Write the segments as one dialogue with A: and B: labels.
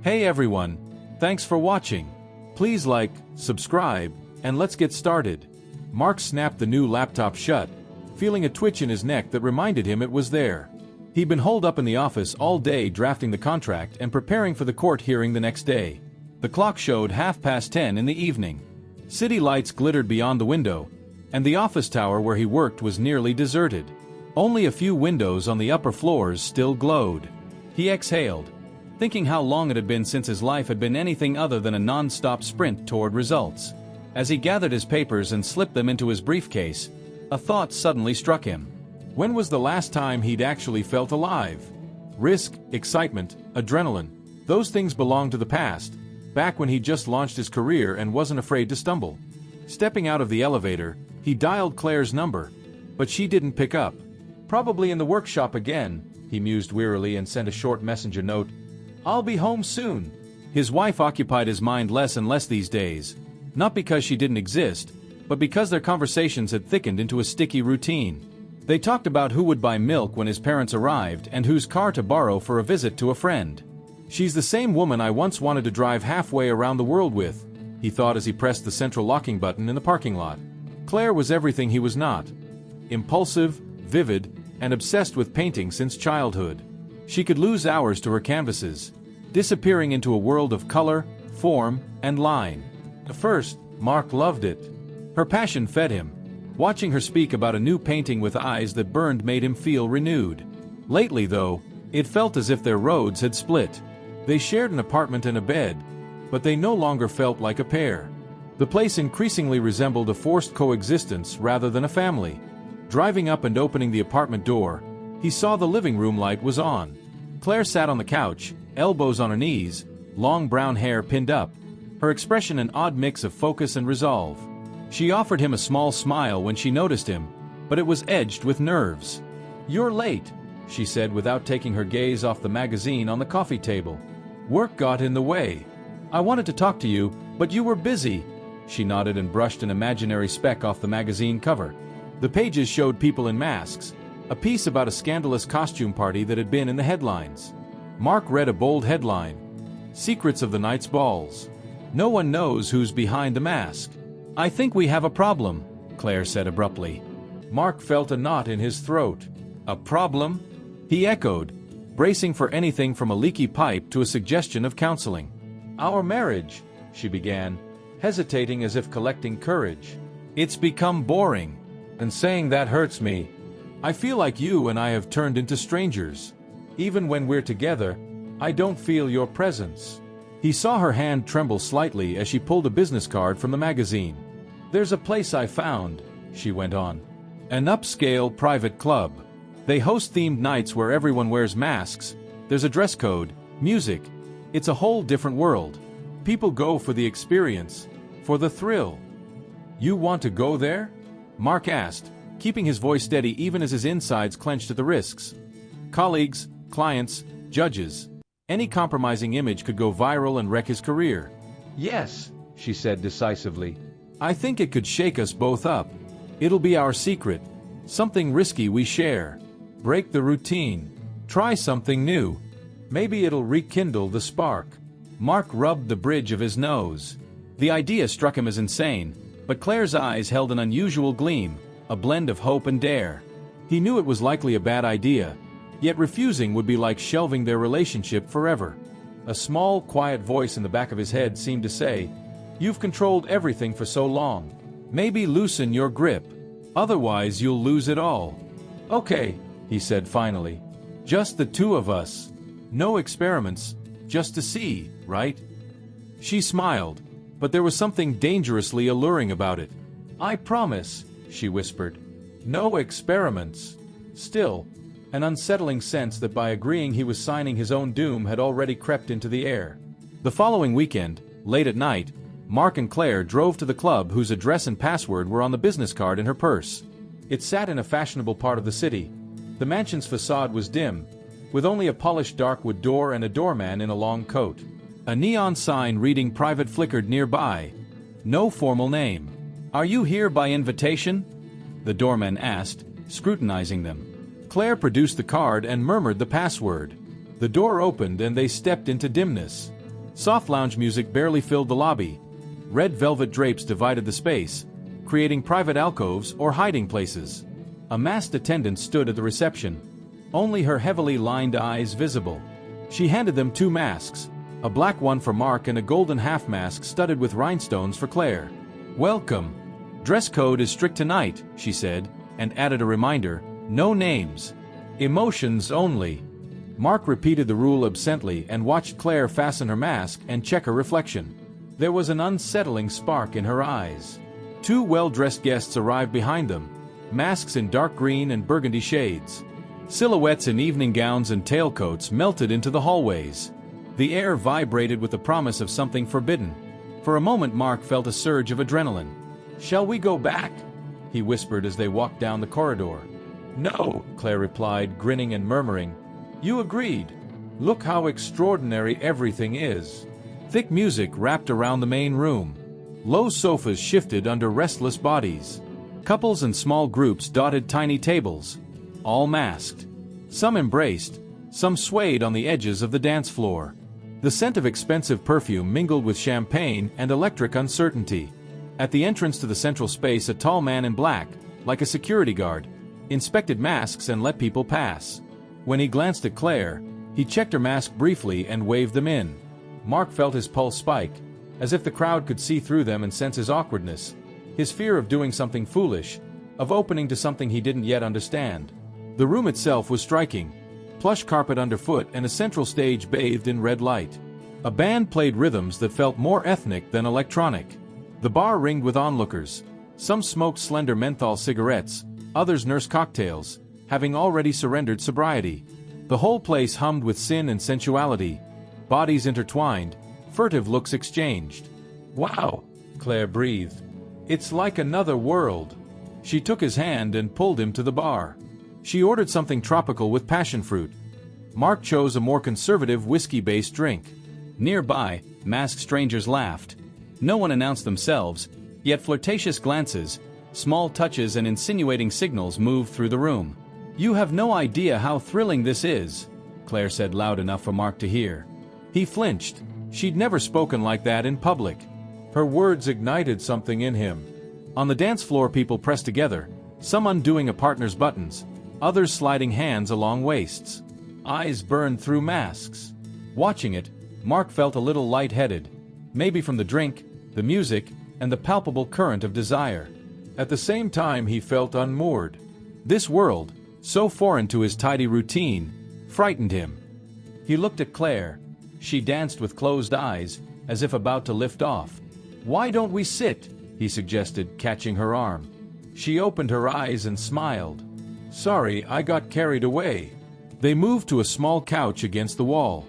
A: Hey everyone, thanks for watching. Please like, subscribe, and let's get started. Mark snapped the new laptop shut, feeling a twitch in his neck that reminded him it was there. He'd been holed up in the office all day drafting the contract and preparing for the court hearing the next day. The clock showed 10:30 in the evening. City lights glittered beyond the window, and the office tower where he worked was nearly deserted. Only a few windows on the upper floors still glowed. He exhaled, thinking how long it had been since his life had been anything other than a non-stop sprint toward results. As he gathered his papers and slipped them into his briefcase, a thought suddenly struck him. When was the last time he'd actually felt alive? Risk, excitement, adrenaline, those things belonged to the past, back when he just launched his career and wasn't afraid to stumble. Stepping out of the elevator, he dialed Claire's number, but she didn't pick up. Probably in the workshop again, he mused wearily and sent a short messenger note. "I'll be home soon." His wife occupied his mind less and less these days, not because she didn't exist, but because their conversations had thickened into a sticky routine. They talked about who would buy milk when his parents arrived and whose car to borrow for a visit to a friend. "She's the same woman I once wanted to drive halfway around the world with," he thought as he pressed the central locking button in the parking lot. Claire was everything he was not. Impulsive, vivid, and obsessed with painting since childhood. She could lose hours to her canvases, disappearing into a world of color, form, and line. At first, Mark loved it. Her passion fed him. Watching her speak about a new painting with eyes that burned made him feel renewed. Lately, though, it felt as if their roads had split. They shared an apartment and a bed, but they no longer felt like a pair. The place increasingly resembled a forced coexistence rather than a family. Driving up and opening the apartment door, he saw the living room light was on. Claire sat on the couch, elbows on her knees, long brown hair pinned up, her expression an odd mix of focus and resolve. She offered him a small smile when she noticed him, but it was edged with nerves. "You're late," she said without taking her gaze off the magazine on the coffee table. "Work got in the way. I wanted to talk to you, but you were busy." She nodded and brushed an imaginary speck off the magazine cover. The pages showed people in masks, a piece about a scandalous costume party that had been in the headlines. Mark read a bold headline: "Secrets of the Night's Balls. No one knows who's behind the mask." "I think we have a problem," Claire said abruptly. Mark felt a knot in his throat. "A problem?" he echoed, bracing for anything from a leaky pipe to a suggestion of counseling. "Our marriage," she began, hesitating as if collecting courage. "It's become boring, and saying that hurts me. I feel like you and I have turned into strangers. Even when we're together, I don't feel your presence." He saw her hand tremble slightly as she pulled a business card from the magazine. "There's a place I found," she went on. "An upscale private club. They host themed nights where everyone wears masks. There's a dress code, music. It's a whole different world. People go for the experience, for the thrill." "You want to go there?" Mark asked, keeping his voice steady even as his insides clenched at the risks. Colleagues, clients, judges. Any compromising image could go viral and wreck his career. "Yes," she said decisively. "I think it could shake us both up. It'll be our secret. Something risky we share. Break the routine. Try something new. Maybe it'll rekindle the spark." Mark rubbed the bridge of his nose. The idea struck him as insane, but Claire's eyes held an unusual gleam, a blend of hope and dare. He knew it was likely a bad idea, yet refusing would be like shelving their relationship forever. A small, quiet voice in the back of his head seemed to say, "You've controlled everything for so long. Maybe loosen your grip. Otherwise you'll lose it all." "Okay," he said finally. "Just the two of us. No experiments, just to see, right?" She smiled, but there was something dangerously alluring about it. "I promise," she whispered. "No experiments." Still, an unsettling sense that by agreeing he was signing his own doom had already crept into the air. The following weekend, late at night, Mark and Claire drove to the club whose address and password were on the business card in her purse. It sat in a fashionable part of the city. The mansion's facade was dim, with only a polished darkwood door and a doorman in a long coat. A neon sign reading private flickered nearby. No formal name. "Are you here by invitation?" the doorman asked, scrutinizing them. Claire produced the card and murmured the password. The door opened and they stepped into dimness. Soft lounge music barely filled the lobby. Red velvet drapes divided the space, creating private alcoves or hiding places. A masked attendant stood at the reception, only her heavily lined eyes visible. She handed them 2 masks, a black one for Mark and a golden half mask studded with rhinestones for Claire. "Welcome. Dress code is strict tonight," she said, and added a reminder, "No names. Emotions only." Mark repeated the rule absently and watched Claire fasten her mask and check her reflection. There was an unsettling spark in her eyes. 2 well-dressed guests arrived behind them, masks in dark green and burgundy shades. Silhouettes in evening gowns and tailcoats melted into the hallways. The air vibrated with the promise of something forbidden. For a moment Mark felt a surge of adrenaline. "Shall we go back?" he whispered as they walked down the corridor. "No," Claire replied, grinning and murmuring. "You agreed. Look how extraordinary everything is." Thick music wrapped around the main room. Low sofas shifted under restless bodies. Couples and small groups dotted tiny tables, all masked. Some embraced, some swayed on the edges of the dance floor. The scent of expensive perfume mingled with champagne and electric uncertainty. At the entrance to the central space, a tall man in black, like a security guard, inspected masks and let people pass. When he glanced at Claire, he checked her mask briefly and waved them in. Mark felt his pulse spike, as if the crowd could see through them and sense his awkwardness, his fear of doing something foolish, of opening to something he didn't yet understand. The room itself was striking. Plush carpet underfoot and a central stage bathed in red light. A band played rhythms that felt more ethnic than electronic. The bar ringed with onlookers. Some smoked slender menthol cigarettes, others nursed cocktails, having already surrendered sobriety. The whole place hummed with sin and sensuality. Bodies intertwined, furtive looks exchanged. "Wow," Claire breathed. "It's like another world." She took his hand and pulled him to the bar. She ordered something tropical with passion fruit. Mark chose a more conservative whiskey-based drink. Nearby, masked strangers laughed. No one announced themselves, yet flirtatious glances, small touches and insinuating signals moved through the room. "You have no idea how thrilling this is," Claire said loud enough for Mark to hear. He flinched. She'd never spoken like that in public. Her words ignited something in him. On the dance floor people pressed together, some undoing a partner's buttons, others sliding hands along waists. Eyes burned through masks. Watching it, Mark felt a little lightheaded, maybe from the drink, the music, and the palpable current of desire. At the same time he felt unmoored. This world, so foreign to his tidy routine, frightened him. He looked at Claire. She danced with closed eyes, as if about to lift off. "Why don't we sit?" he suggested, catching her arm. She opened her eyes and smiled. "Sorry, I got carried away." They moved to a small couch against the wall.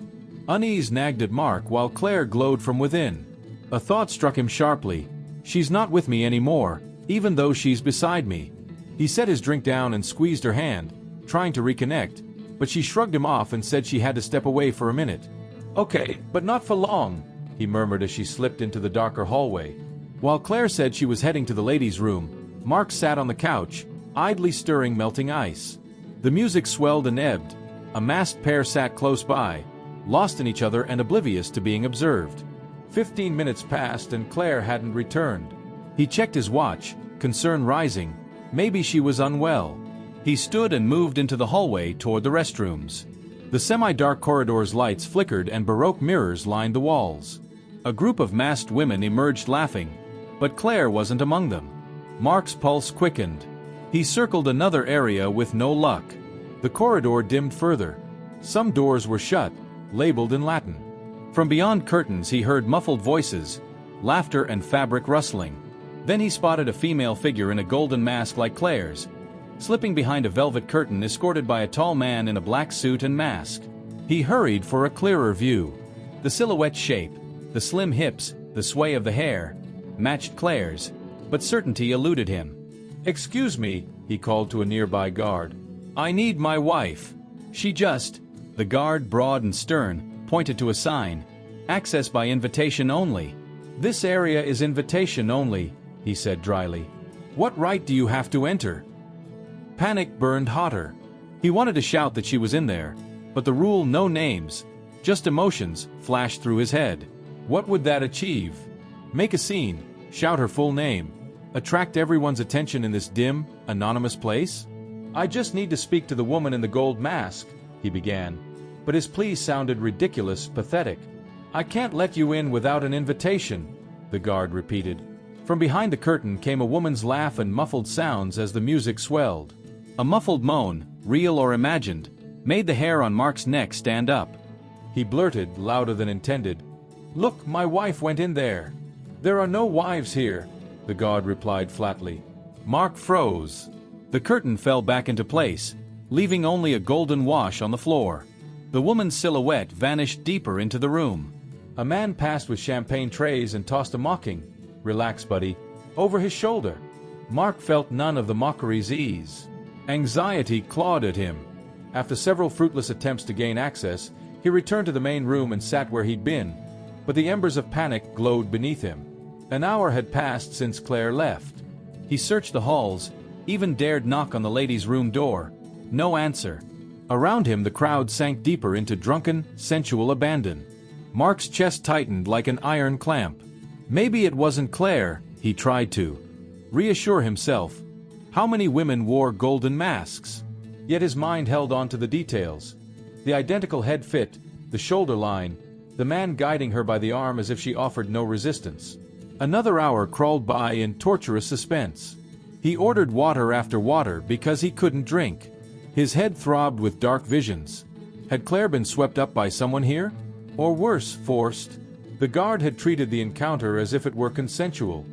A: Unease nagged at Mark while Claire glowed from within. A thought struck him sharply. She's not with me anymore, even though she's beside me. He set his drink down and squeezed her hand, trying to reconnect, but she shrugged him off and said she had to step away for a minute. "Okay, but not for long," he murmured as she slipped into the darker hallway. While Claire said she was heading to the ladies' room, Mark sat on the couch, idly stirring melting ice. The music swelled and ebbed. A masked pair sat close by, lost in each other and oblivious to being observed. 15 minutes passed and Claire hadn't returned. He checked his watch, concern rising. Maybe she was unwell. He stood and moved into the hallway toward the restrooms. The semi-dark corridor's lights flickered and Baroque mirrors lined the walls. A group of masked women emerged laughing, but Claire wasn't among them. Mark's pulse quickened. He circled another area with no luck. The corridor dimmed further. Some doors were shut, labeled in Latin. From beyond curtains he heard muffled voices, laughter and fabric rustling. Then he spotted a female figure in a golden mask like Claire's, slipping behind a velvet curtain escorted by a tall man in a black suit and mask. He hurried for a clearer view. The silhouette shape, the slim hips, the sway of the hair, matched Claire's, but certainty eluded him. "Excuse me," he called to a nearby guard. "I need my wife." "She just—" The guard, broad and stern, pointed to a sign. "Access by invitation only." "This area is invitation only," he said dryly. "What right do you have to enter?" Panic burned hotter. He wanted to shout that she was in there, but the rule "no names, just emotions" flashed through his head. What would that achieve? Make a scene, shout her full name, attract everyone's attention in this dim, anonymous place? I just need to speak to the woman in the gold mask, he began. But his plea sounded ridiculous, pathetic. I can't let you in without an invitation, the guard repeated. From behind the curtain came a woman's laugh and muffled sounds as the music swelled. A muffled moan, real or imagined, made the hair on Mark's neck stand up. He blurted, louder than intended, "Look, my wife went in there." "There are no wives here," the guard replied flatly. Mark froze. The curtain fell back into place, leaving only a golden wash on the floor. The woman's silhouette vanished deeper into the room. A man passed with champagne trays and tossed a mocking, "Relax, buddy," over his shoulder. Mark felt none of the mockery's ease. Anxiety clawed at him. After several fruitless attempts to gain access, he returned to the main room and sat where he'd been, but the embers of panic glowed beneath him. An hour had passed since Claire left. He searched the halls, even dared knock on the ladies' room door. No answer. Around him the crowd sank deeper into drunken, sensual abandon. Mark's chest tightened like an iron clamp. Maybe it wasn't Claire, he tried to reassure himself. How many women wore golden masks? Yet his mind held on to the details. The identical head fit, the shoulder line, the man guiding her by the arm as if she offered no resistance. Another hour crawled by in torturous suspense. He ordered water after water because he couldn't drink. His head throbbed with dark visions. Had Claire been swept up by someone here? Or worse, forced? The guard had treated the encounter as if it were consensual.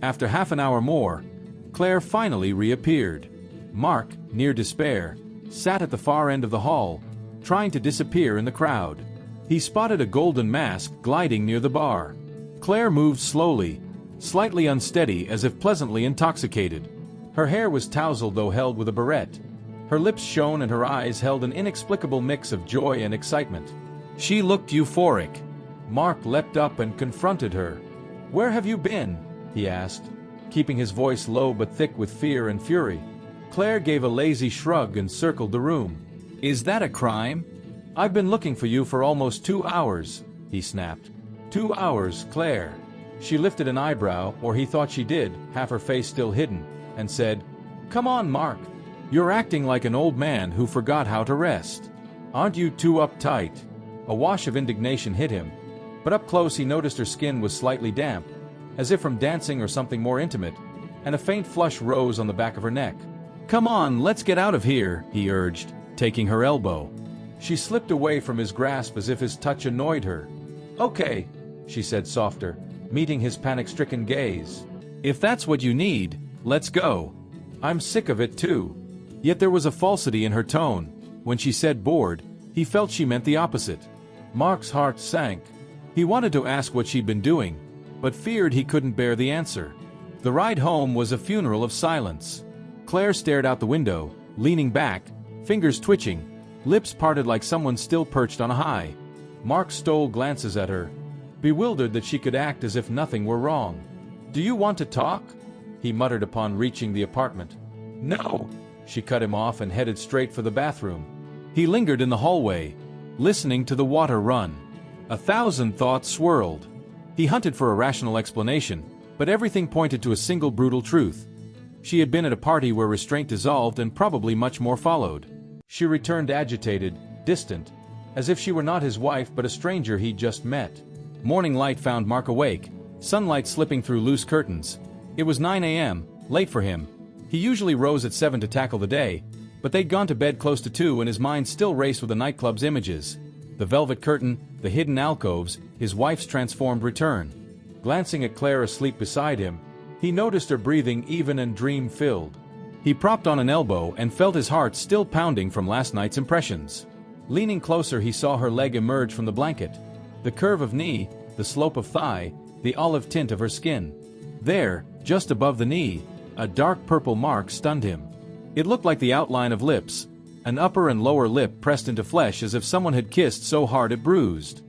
A: After half an hour more, Claire finally reappeared. Mark, near despair, sat at the far end of the hall, trying to disappear in the crowd. He spotted a golden mask gliding near the bar. Claire moved slowly, slightly unsteady as if pleasantly intoxicated. Her hair was tousled though held with a barrette. Her lips shone and her eyes held an inexplicable mix of joy and excitement. She looked euphoric. Mark leapt up and confronted her. "Where have you been?" he asked, keeping his voice low but thick with fear and fury. Claire gave a lazy shrug and circled the room. "Is that a crime?" "I've been looking for you for almost 2 hours, he snapped. 2 hours, Claire." She lifted an eyebrow, or he thought she did, half her face still hidden, and said, "Come on, Mark. You're acting like an old man who forgot how to rest. Aren't you too uptight?" A wash of indignation hit him, but up close he noticed her skin was slightly damp, as if from dancing or something more intimate, and a faint flush rose on the back of her neck. "Come on, let's get out of here," he urged, taking her elbow. She slipped away from his grasp as if his touch annoyed her. "Okay," she said softer, meeting his panic-stricken gaze. "If that's what you need, let's go. I'm sick of it too." Yet there was a falsity in her tone. When she said bored, he felt she meant the opposite. Mark's heart sank. He wanted to ask what she'd been doing, but feared he couldn't bear the answer. The ride home was a funeral of silence. Claire stared out the window, leaning back, fingers twitching, lips parted like someone still perched on a high. Mark stole glances at her, bewildered that she could act as if nothing were wrong. "Do you want to talk?" he muttered upon reaching the apartment. "No." She cut him off and headed straight for the bathroom. He lingered in the hallway, listening to the water run. 1,000 thoughts swirled. He hunted for a rational explanation, but everything pointed to a single brutal truth. She had been at a party where restraint dissolved and probably much more followed. She returned agitated, distant, as if she were not his wife but a stranger he'd just met. Morning light found Mark awake, sunlight slipping through loose curtains. It was 9 a.m., late for him. He usually rose at 7 to tackle the day, but they'd gone to bed close to 2 and his mind still raced with the nightclub's images. The velvet curtain, the hidden alcoves, his wife's transformed return. Glancing at Claire asleep beside him, he noticed her breathing even and dream-filled. He propped on an elbow and felt his heart still pounding from last night's impressions. Leaning closer he saw her leg emerge from the blanket. The curve of knee, the slope of thigh, the olive tint of her skin. There, just above the knee, a dark purple mark stunned him. It looked like the outline of lips, an upper and lower lip pressed into flesh as if someone had kissed so hard it bruised.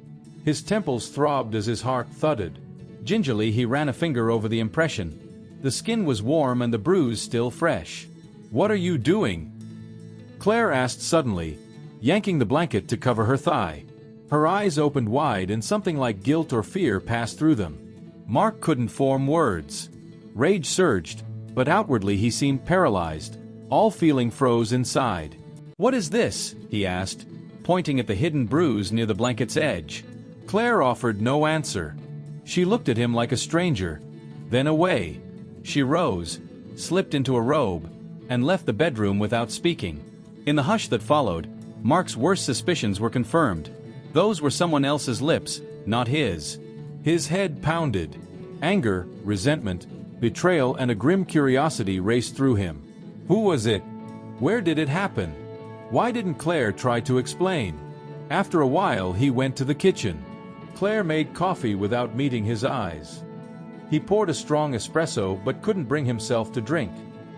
A: His temples throbbed as his heart thudded. Gingerly he ran a finger over the impression. The skin was warm and the bruise still fresh. "What are you doing?" Claire asked suddenly, yanking the blanket to cover her thigh. Her eyes opened wide and something like guilt or fear passed through them. Mark couldn't form words. Rage surged, but outwardly he seemed paralyzed. All feeling froze inside. "What is this?" he asked, pointing at the hidden bruise near the blanket's edge. Claire offered no answer. She looked at him like a stranger, then away. She rose, slipped into a robe, and left the bedroom without speaking. In the hush that followed, Mark's worst suspicions were confirmed. Those were someone else's lips, not his. His head pounded. Anger, resentment, betrayal, and a grim curiosity raced through him. Who was it? Where did it happen? Why didn't Claire try to explain? After a while, he went to the kitchen. Claire made coffee without meeting his eyes. He poured a strong espresso but couldn't bring himself to drink.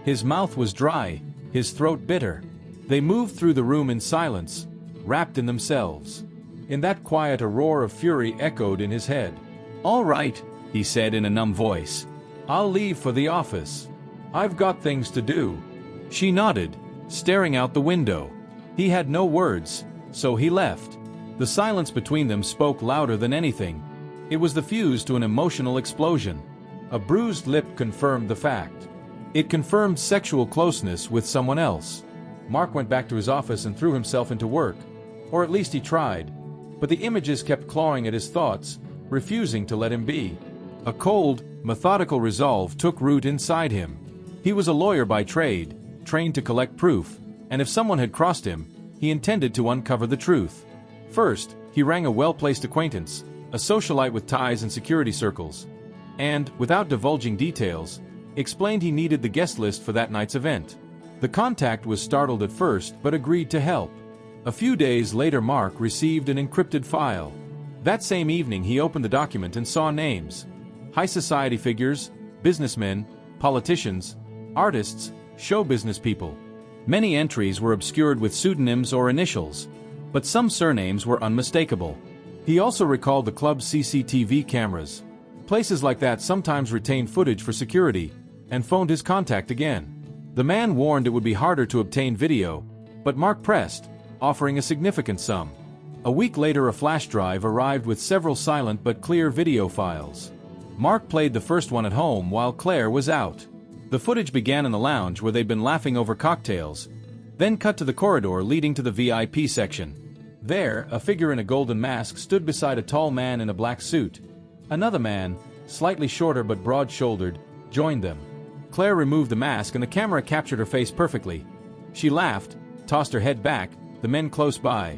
A: His mouth was dry, his throat bitter. They moved through the room in silence, wrapped in themselves. In that quiet, a roar of fury echoed in his head. "All right," he said in a numb voice. "I'll leave for the office. I've got things to do." She nodded, staring out the window. He had no words, so he left. The silence between them spoke louder than anything. It was the fuse to an emotional explosion. A bruised lip confirmed the fact. It confirmed sexual closeness with someone else. Mark went back to his office and threw himself into work. Or at least he tried. But the images kept clawing at his thoughts, refusing to let him be. A cold, methodical resolve took root inside him. He was a lawyer by trade, trained to collect proof, and if someone had crossed him, he intended to uncover the truth. First, he rang a well-placed acquaintance, a socialite with ties in security circles, and, without divulging details, explained he needed the guest list for that night's event. The contact was startled at first but agreed to help. A few days later, Mark received an encrypted file. That same evening he opened the document and saw names. High society figures, businessmen, politicians, artists, show business people. Many entries were obscured with pseudonyms or initials, but some surnames were unmistakable. He also recalled the club's CCTV cameras. Places like that sometimes retain footage for security, and phoned his contact again. The man warned it would be harder to obtain video, but Mark pressed, offering a significant sum. A week later, a flash drive arrived with several silent but clear video files. Mark played the first one at home while Claire was out. The footage began in the lounge where they'd been laughing over cocktails, then cut to the corridor leading to the VIP section. There, a figure in a golden mask stood beside a tall man in a black suit. Another man, slightly shorter but broad-shouldered, joined them. Claire removed the mask and the camera captured her face perfectly. She laughed, tossed her head back, the men close by.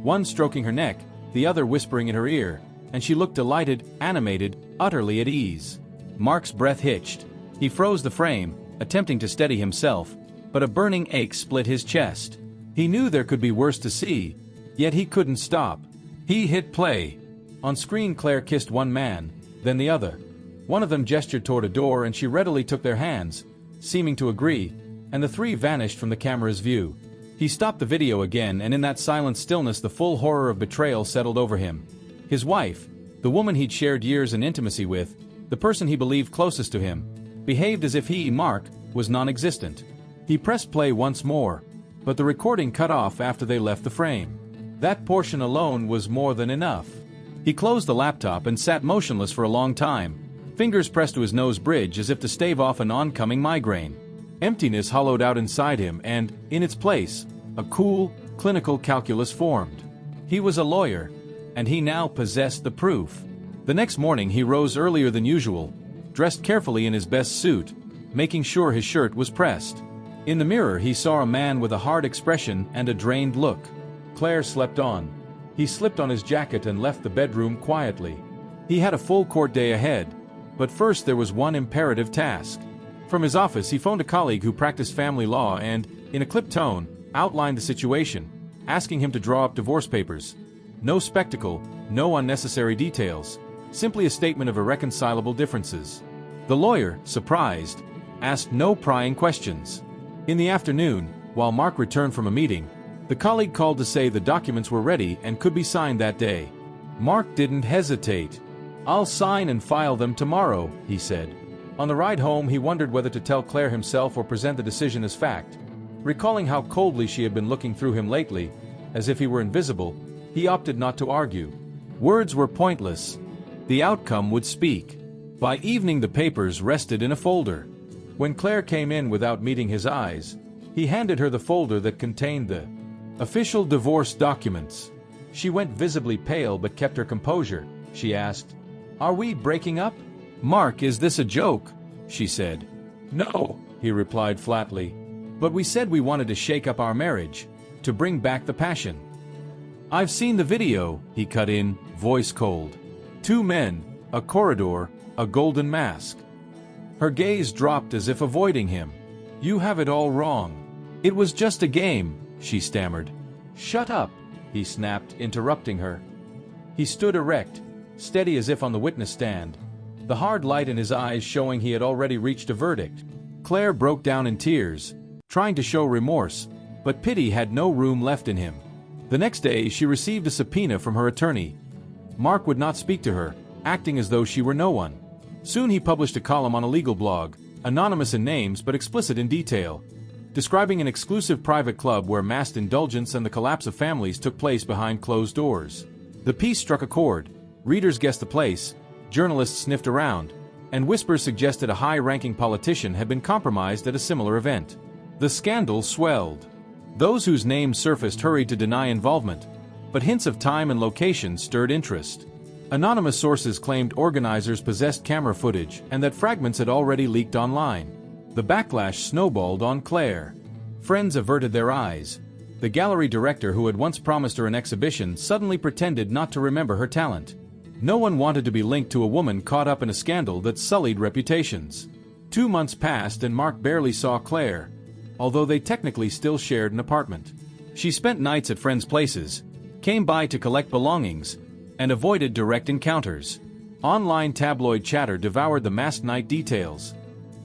A: One stroking her neck, the other whispering in her ear, and she looked delighted, animated, utterly at ease. Mark's breath hitched. He froze the frame, attempting to steady himself, but a burning ache split his chest. He knew there could be worse to see, yet he couldn't stop. He hit play. On screen, Claire kissed one man, then the other. One of them gestured toward a door and she readily took their hands, seeming to agree, and the three vanished from the camera's view. He stopped the video again, and in that silent stillness the full horror of betrayal settled over him. His wife, the woman he'd shared years in intimacy with, the person he believed closest to him, behaved as if he, Mark, was non-existent. He pressed play once more, but the recording cut off after they left the frame. That portion alone was more than enough. He closed the laptop and sat motionless for a long time, fingers pressed to his nose bridge as if to stave off an oncoming migraine. Emptiness hollowed out inside him and, in its place, a cool, clinical calculus formed. He was a lawyer, and he now possessed the proof. The next morning he rose earlier than usual, dressed carefully in his best suit, making sure his shirt was pressed. In the mirror he saw a man with a hard expression and a drained look. Claire slept on. He slipped on his jacket and left the bedroom quietly. He had a full court day ahead, but first there was one imperative task. From his office he phoned a colleague who practiced family law and, in a clipped tone, outlined the situation, asking him to draw up divorce papers. No spectacle, no unnecessary details, simply a statement of irreconcilable differences. The lawyer, surprised, asked no prying questions. In the afternoon, while Mark returned from a meeting, the colleague called to say the documents were ready and could be signed that day. Mark didn't hesitate. "I'll sign and file them tomorrow," he said. On the ride home he wondered whether to tell Claire himself or present the decision as fact. Recalling how coldly she had been looking through him lately, as if he were invisible, He opted not to argue. Words were pointless. The outcome would speak. By evening the papers rested in a folder. When Claire came in without meeting his eyes, he handed her the folder that contained the official divorce documents. She went visibly pale but kept her composure. She asked, "Are we breaking up?" "Mark, is this a joke?" she said. "No," he replied flatly. "But we said we wanted to shake up our marriage, to bring back the passion." "I've seen the video," he cut in, voice cold. Two men, a corridor, a golden mask. Her gaze dropped as if avoiding him. "You have it all wrong. It was just a game," she stammered. "Shut up," he snapped, interrupting her. He stood erect, steady as if on the witness stand, the hard light in his eyes showing he had already reached a verdict. Claire broke down in tears, trying to show remorse, but pity had no room left in him. The next day she received a subpoena from her attorney. Mark would not speak to her, acting as though she were no one. Soon he published a column on a legal blog, anonymous in names but explicit in detail, describing an exclusive private club where masked indulgence and the collapse of families took place behind closed doors. The piece struck a chord. Readers guessed the place, journalists sniffed around, and whispers suggested a high-ranking politician had been compromised at a similar event. The scandal swelled. Those whose names surfaced hurried to deny involvement, but hints of time and location stirred interest. Anonymous sources claimed organizers possessed camera footage and that fragments had already leaked online. The backlash snowballed on Claire. Friends averted their eyes. The gallery director who had once promised her an exhibition suddenly pretended not to remember her talent. No one wanted to be linked to a woman caught up in a scandal that sullied reputations. 2 months passed and Mark barely saw Claire, although they technically still shared an apartment. She spent nights at friends' places, came by to collect belongings, and avoided direct encounters. Online tabloid chatter devoured the masked night details.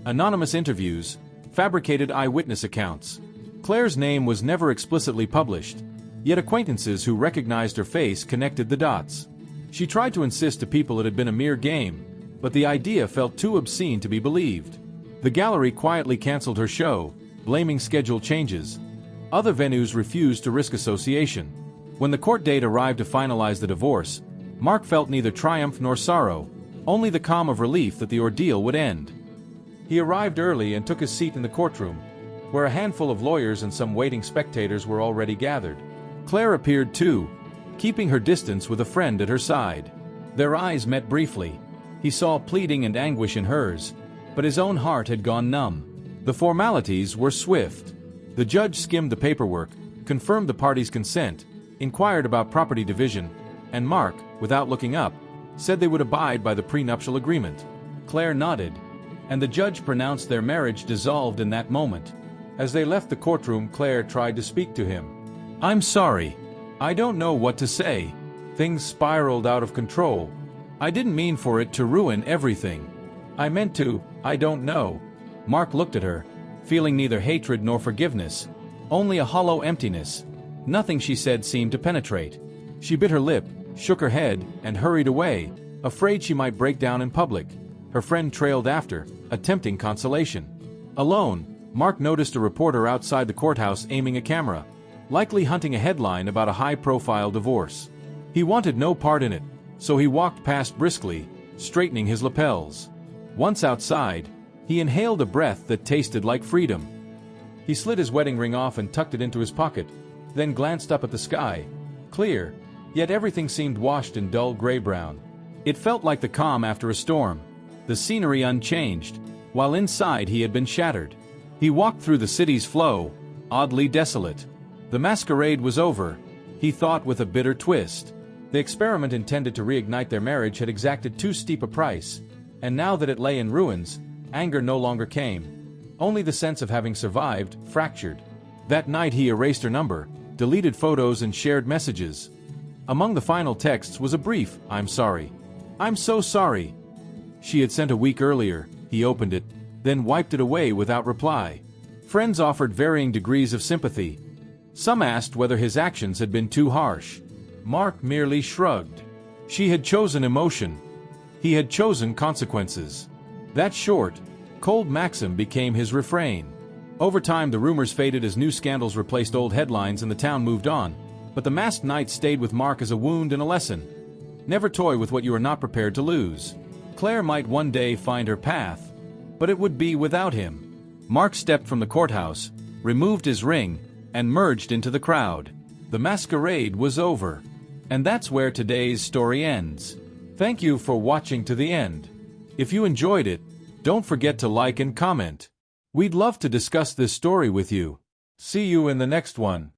A: Anonymous interviews, fabricated eyewitness accounts. Claire's name was never explicitly published, yet acquaintances who recognized her face connected the dots. She tried to insist to people it had been a mere game, but the idea felt too obscene to be believed. The gallery quietly canceled her show, blaming schedule changes. Other venues refused to risk association. When the court date arrived to finalize the divorce, Mark felt neither triumph nor sorrow, only the calm of relief that the ordeal would end. He arrived early and took his seat in the courtroom, where a handful of lawyers and some waiting spectators were already gathered. Claire appeared too, keeping her distance with a friend at her side. Their eyes met briefly. He saw pleading and anguish in hers, but his own heart had gone numb. The formalities were swift. The judge skimmed the paperwork, confirmed the parties' consent, inquired about property division, and Mark, without looking up, said they would abide by the prenuptial agreement. Claire nodded, and the judge pronounced their marriage dissolved in that moment. As they left the courtroom, Claire tried to speak to him. "I'm sorry. I don't know what to say. Things spiraled out of control. I didn't mean for it to ruin everything. I meant to, I don't know." Mark looked at her, feeling neither hatred nor forgiveness, only a hollow emptiness. Nothing she said seemed to penetrate. She bit her lip, shook her head, and hurried away, afraid she might break down in public. Her friend trailed after, attempting consolation. Alone, Mark noticed a reporter outside the courthouse aiming a camera, likely hunting a headline about a high-profile divorce. He wanted no part in it, so he walked past briskly, straightening his lapels. Once outside, he inhaled a breath that tasted like freedom. He slid his wedding ring off and tucked it into his pocket, then glanced up at the sky. Clear, yet everything seemed washed in dull gray-brown. It felt like the calm after a storm, the scenery unchanged, while inside he had been shattered. He walked through the city's flow, oddly desolate. The masquerade was over, he thought with a bitter twist. The experiment intended to reignite their marriage had exacted too steep a price, and now that it lay in ruins, anger no longer came. Only the sense of having survived, fractured. That night he erased her number, deleted photos and shared messages. Among the final texts was a brief, "I'm sorry. I'm so sorry." She had sent a week earlier. He opened it, then wiped it away without reply. Friends offered varying degrees of sympathy. Some asked whether his actions had been too harsh. Mark merely shrugged. She had chosen emotion. He had chosen consequences. That short, cold maxim became his refrain. Over time the rumors faded as new scandals replaced old headlines and the town moved on, But the masked knight stayed with Mark as a wound and a lesson. Never toy with what you are not prepared to lose. Claire might one day find her path, but it would be without him. Mark stepped from the courthouse, removed his ring, and merged into the crowd. The masquerade was over. And that's where today's story ends. Thank you for watching to the end. If you enjoyed it, don't forget to like and comment. We'd love to discuss this story with you. See you in the next one.